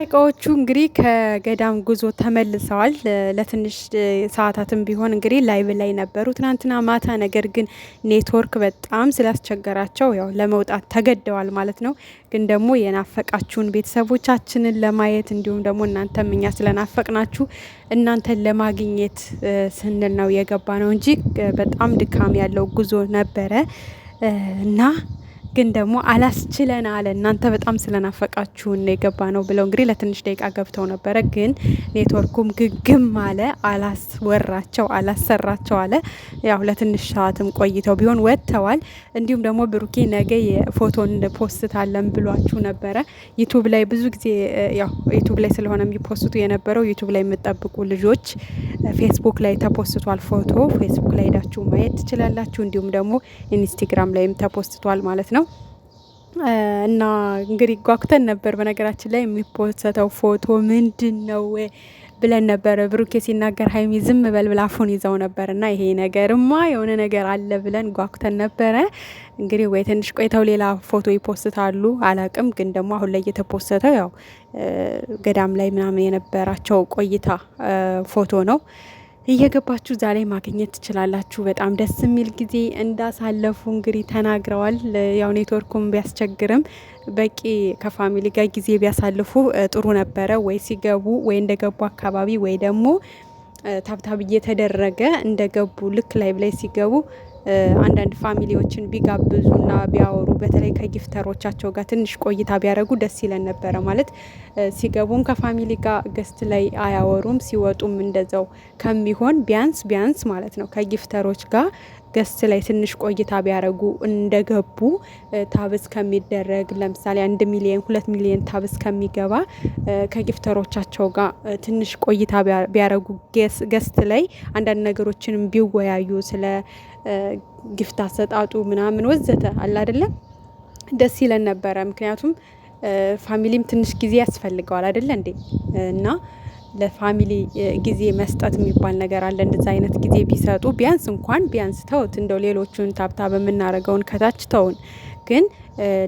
እቃዎቹ እንግዲህ ከገዳም ጉዞ ተመልሰዋል። ለትንሽ ሰዓታትም ቢሆን እንግዲህ ላይቭ ላይ ነበሩ ትናንትና ማታ። ነገር ግን ኔትወርክ በጣም ስላስቸገራቸው ያው ለመውጣት ተገደዋል ማለት ነው። ግን ደግሞ የናፈቃችሁን ቤተሰቦቻችንን ለማየት እንዲሁም ደግሞ እናንተም እኛ ስለናፈቅናችሁ እናንተን ለማግኘት ስንል ነው የገባ ነው እንጂ በጣም ድካም ያለው ጉዞ ነበረ እና ግን ደግሞ አላስችለን አለ። እናንተ በጣም ስለናፈቃችሁን የገባ ነው ብለው እንግዲህ ለትንሽ ደቂቃ ገብተው ነበረ። ግን ኔትወርኩም ግግም አለ፣ አላስወራቸው አላሰራቸው አለ። ያው ለትንሽ ሰዓትም ቆይተው ቢሆን ወጥተዋል። እንዲሁም ደግሞ ብሩኬ ነገ የፎቶን ፖስት አለን ብሏችሁ ነበረ። ዩቱብ ላይ ብዙ ጊዜ ያው ዩቱብ ላይ ስለሆነ የሚፖስቱ የነበረው ዩቱብ ላይ የምጠብቁ ልጆች ፌስቡክ ላይ ተፖስቷል ፎቶ። ፌስቡክ ላይ ሄዳችሁ ማየት ትችላላችሁ። እንዲሁም ደግሞ ኢንስታግራም ላይም ተፖስቷል ማለት ነው። እና እንግዲህ ጓጉተን ነበር። በነገራችን ላይ የሚፖሰተው ፎቶ ምንድን ነው ብለን ነበር። ብሩኬ ሲናገር ሀይሚ ዝም በል ብላ አፉን ይዘው ነበር። እና ይሄ ነገርማ የሆነ ነገር አለ ብለን ጓጉተን ነበረ። እንግዲህ ወይ ትንሽ ቆይተው ሌላ ፎቶ ይፖስታሉ አላቅም። ግን ደግሞ አሁን ላይ እየተፖሰተው ያው ገዳም ላይ ምናምን የነበራቸው ቆይታ ፎቶ ነው። እየገባችሁ ዛሬ ማግኘት ትችላላችሁ። በጣም ደስ የሚል ጊዜ እንዳሳለፉ እንግዲህ ተናግረዋል። ያው ኔትወርኩም ቢያስቸግርም በቂ ከፋሚሊ ጋር ጊዜ ቢያሳልፉ ጥሩ ነበረ። ወይ ሲገቡ ወይ እንደገቡ አካባቢ ወይ ደግሞ ታብታብ እየተደረገ እንደገቡ ልክ ላይ ሲገቡ አንዳንድ ፋሚሊዎችን ቢጋብዙና ቢያወሩ በተለይ ከጊፍተሮቻቸው ጋር ትንሽ ቆይታ ቢያደርጉ ደስ ይለን ነበረ። ማለት ሲገቡም ከፋሚሊ ጋር ገስት ላይ አያወሩም፣ ሲወጡም እንደዛው ከሚሆን ቢያንስ ማለት ነው ከጊፍተሮች ጋር ገስት ላይ ትንሽ ቆይታ ቢያደርጉ እንደገቡ ታብስ ከሚደረግ ለምሳሌ 1 ሚሊዮን 2 ሚሊዮን ታብስ ከሚገባ ከጊፍተሮቻቸው ጋር ትንሽ ቆይታ ቢያደርጉ ገስት ላይ አንዳንድ ነገሮችንም ቢወያዩ ስለ ጊፍት አሰጣጡ ምናምን ወዘተ አለ አይደለም ደስ ይለን ነበረ። ምክንያቱም ፋሚሊም ትንሽ ጊዜ ያስፈልገዋል አይደለ እንዴ? እና ለፋሚሊ ጊዜ መስጠት የሚባል ነገር አለ። እንደዛ አይነት ጊዜ ቢሰጡ ቢያንስ ተውት፣ እንደው ሌሎቹን ታብታ በምናረገውን ከታች ተውን፣ ግን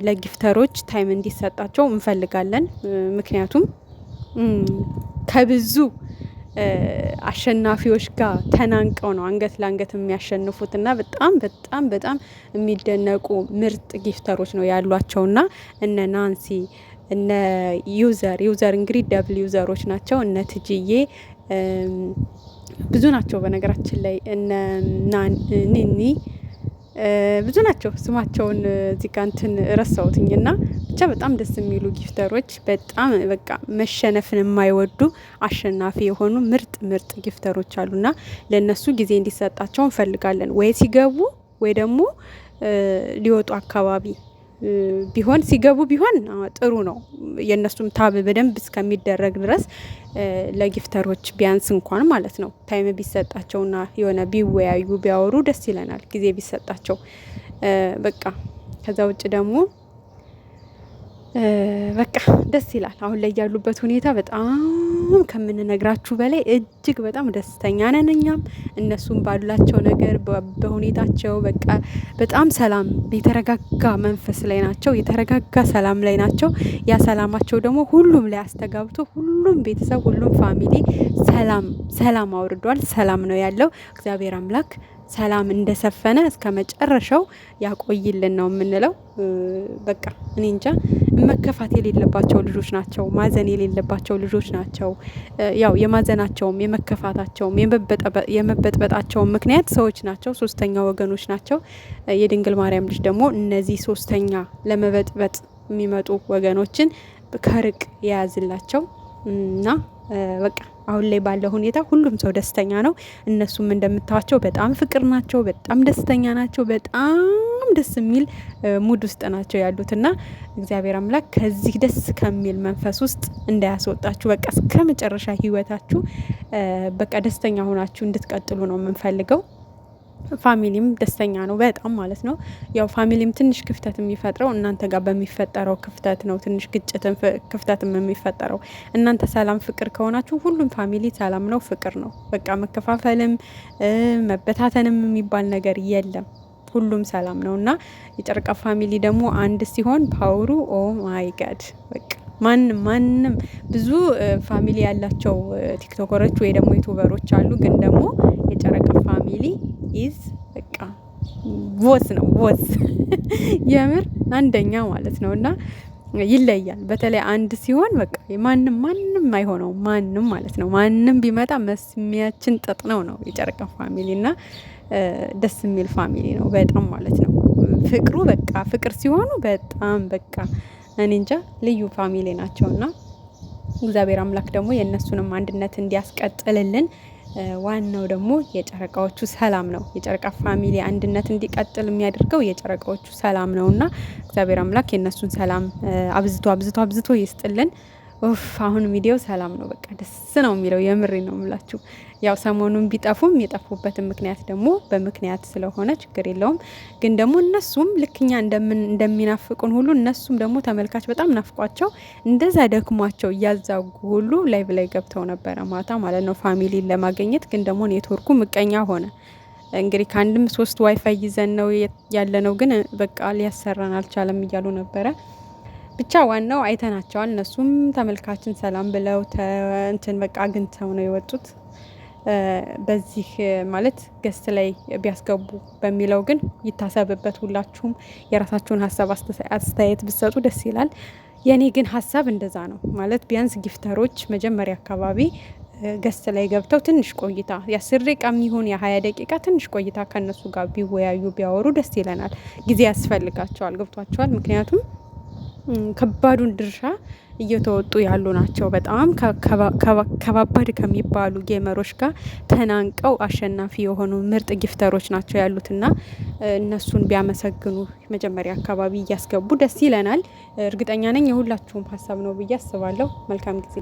ለጊፍተሮች ታይም እንዲሰጣቸው እንፈልጋለን። ምክንያቱም ከብዙ አሸናፊዎች ጋር ተናንቀው ነው አንገት ለአንገት የሚያሸንፉት እና በጣም የሚደነቁ ምርጥ ጊፍተሮች ነው ያሏቸውና እነ ናንሲ እነ ዩዘር እንግዲህ ደብል ዩዘሮች ናቸው። እነ ትጅዬ ብዙ ናቸው። በነገራችን ላይ እነ ኒኒ ብዙ ናቸው። ስማቸውን እዚህ ጋር እንትን ረሳሁትኝና ብቻ በጣም ደስ የሚሉ ጊፍተሮች፣ በጣም በቃ መሸነፍን የማይወዱ አሸናፊ የሆኑ ምርጥ ጊፍተሮች አሉና ለነሱ ጊዜ እንዲሰጣቸው እንፈልጋለን። ወይ ሲገቡ ወይ ደግሞ ሊወጡ አካባቢ ቢሆን ሲገቡ ቢሆን ጥሩ ነው። የነሱም ታብ በደንብ እስከሚደረግ ድረስ ለጊፍተሮች ቢያንስ እንኳን ማለት ነው ታይም ቢሰጣቸውና የሆነ ቢወያዩ ቢያወሩ ደስ ይለናል፣ ጊዜ ቢሰጣቸው በቃ። ከዛ ውጭ ደግሞ በቃ ደስ ይላል። አሁን ላይ ያሉበት ሁኔታ በጣም ከምንነግራችሁ በላይ እጅግ በጣም ደስተኛ ነን እኛም እነሱም ባላቸው ነገር በሁኔታቸው በቃ በጣም ሰላም የተረጋጋ መንፈስ ላይ ናቸው። የተረጋጋ ሰላም ላይ ናቸው። ያ ሰላማቸው ደግሞ ሁሉም ላይ አስተጋብቶ ሁሉም ቤተሰብ ሁሉም ፋሚሊ ሰላም አውርዷል። ሰላም ነው ያለው። እግዚአብሔር አምላክ ሰላም እንደሰፈነ እስከ መጨረሻው ያቆይልን ነው የምንለው። በቃ እኔ እንጃ መከፋት የሌለባቸው ልጆች ናቸው። ማዘን የሌለባቸው ልጆች ናቸው። ያው የማዘናቸውም የመከፋታቸውም የመበጥበጣቸውም ምክንያት ሰዎች ናቸው፣ ሶስተኛ ወገኖች ናቸው። የድንግል ማርያም ልጅ ደግሞ እነዚህ ሶስተኛ ለመበጥበጥ የሚመጡ ወገኖችን ከርቅ የያዝላቸው እና በቃ አሁን ላይ ባለው ሁኔታ ሁሉም ሰው ደስተኛ ነው። እነሱም እንደምታዋቸው በጣም ፍቅር ናቸው፣ በጣም ደስተኛ ናቸው። በጣም ደስ የሚል ሙድ ውስጥ ናቸው ያሉትና እግዚአብሔር አምላክ ከዚህ ደስ ከሚል መንፈስ ውስጥ እንዳያስወጣችሁ። በቃ እስከ መጨረሻ ህይወታችሁ በቃ ደስተኛ ሆናችሁ እንድትቀጥሉ ነው የምንፈልገው። ፋሚሊም ደስተኛ ነው በጣም ማለት ነው። ያው ትንሽ ክፍተት የሚፈጥረው እናንተ ጋር በሚፈጠረው ክፍተት ነው። ትንሽ ግጭትን ክፍተትም የሚፈጠረው እናንተ ሰላም ፍቅር ከሆናችሁ ሁሉም ፋሚሊ ሰላም ነው፣ ፍቅር ነው። በቃ መከፋፈልም መበታተንም የሚባል ነገር የለም። ሁሉም ሰላም ነው እና የጨረቃ ፋሚሊ ደግሞ አንድ ሲሆን ፓወሩ ኦ ማይ ጋድ በቃ ማንም ብዙ ፋሚሊ ያላቸው ቲክቶከሮች ወይ ደግሞ ዩቱበሮች አሉ፣ ግን ደግሞ የጨረቃ ፋሚሊ ኢዝ በቃ ቦስ ነው ቦስ የምር አንደኛ ማለት ነው። እና ይለያል። በተለይ አንድ ሲሆን በቃ ማንም አይሆነው ማንም ማለት ነው። ማንም ቢመጣ መስሚያችን ጥጥ ነው የጨረቃ ፋሚሊ እና ደስ የሚል ፋሚሊ ነው በጣም ማለት ነው። ፍቅሩ በቃ ፍቅር ሲሆኑ በጣም በቃ እኔ እንጃ ልዩ ፋሚሊ ናቸውና እግዚአብሔር አምላክ ደግሞ የእነሱንም አንድነት እንዲያስቀጥልልን። ዋናው ደግሞ የጨረቃዎቹ ሰላም ነው። የጨረቃ ፋሚሊ አንድነት እንዲቀጥል የሚያደርገው የጨረቃዎቹ ሰላም ነውና እግዚአብሔር አምላክ የእነሱን ሰላም አብዝቶ ይስጥልን። አሁን ቪዲዮ ሰላም ነው፣ በቃ ደስ ነው የሚለው። የምሬ ነው የምላችሁ። ያው ሰሞኑን ቢጠፉም የጠፉበትን ምክንያት ደግሞ በምክንያት ስለሆነ ችግር የለውም። ግን ደግሞ እነሱም ልክኛ እንደሚናፍቁን ሁሉ እነሱም ደግሞ ተመልካች በጣም ናፍቋቸው እንደዛ ደክሟቸው እያዛጉ ሁሉ ላይቭ ላይ ገብተው ነበረ ማታ ማለት ነው ፋሚሊን ለማግኘት። ግን ደግሞ ኔትወርኩ ምቀኛ ሆነ። እንግዲህ ከአንድም 3 ዋይፋይ ይዘን ነው ያለ ነው፣ ግን በቃ ሊያሰራን አልቻለም እያሉ ነበረ። ብቻ ዋናው አይተናቸዋል። እነሱም ተመልካችን ሰላም ብለው እንትን በቃ አግኝተው ነው የወጡት። በዚህ ማለት ገስት ላይ ቢያስገቡ በሚለው ግን ይታሰብበት። ሁላችሁም የራሳችሁን ሀሳብ አስተያየት ብትሰጡ ደስ ይላል። የኔ ግን ሀሳብ እንደዛ ነው ማለት ቢያንስ ጊፍተሮች መጀመሪያ አካባቢ ገስት ላይ ገብተው ትንሽ ቆይታ የ10 ደቂቃ የሚሆን የ20 ደቂቃ ትንሽ ቆይታ ከነሱ ጋር ቢወያዩ ቢያወሩ ደስ ይለናል። ጊዜ ያስፈልጋቸዋል። ገብቷቸዋል። ምክንያቱም ከባዱን ድርሻ እየተወጡ ያሉ ናቸው። በጣም ከባባድ ከሚባሉ ጌመሮች ጋር ተናንቀው አሸናፊ የሆኑ ምርጥ ጊፍተሮች ናቸው ያሉትና እነሱን ቢያመሰግኑ መጀመሪያ አካባቢ እያስገቡ ደስ ይለናል። እርግጠኛ ነኝ የሁላችሁም ሀሳብ ነው ብዬ አስባለሁ። መልካም ጊዜ